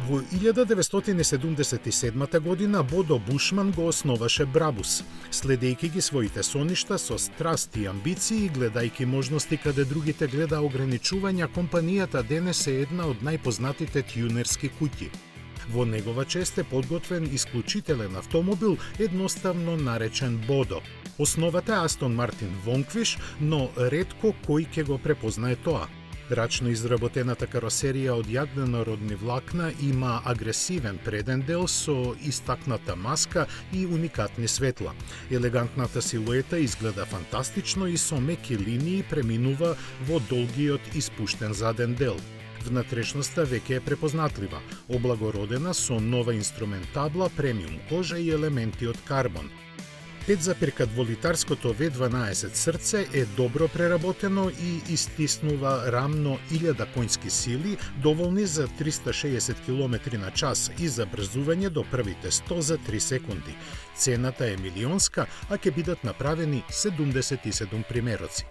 Во 1977 година Бодо Бушман го основаше Брабус, следејќи ги своите соништа со страст и амбиции и гледајќи можности каде другите гледа ограничувања, компанијата денес е една од најпознатите тјунерски куќи. Во негова чест е подготвен исклучителен автомобил, едноставно наречен Бодо. Основата е Астон Мартин Вонквиш, но ретко кој ќе го препознае тоа. Рачно изработената каросерија од јагненородни влакна има агресивен преден дел со истакната маска и уникатни светла. Елегантната силуета изгледа фантастично и со меки линии преминува во долгиот испуштен заден дел. Внатрешноста веќе е препознатлива, облагородена со нова инструментабла, премиум кожа и елементи од карбон. 5,2 V12 срце е добро преработено и истиснува рамно 1000 конски сили, доволни за 360 км на час и за брзување до првите 100 за 3 секунди. Цената е милионска, а ќе бидат направени 77 примероци.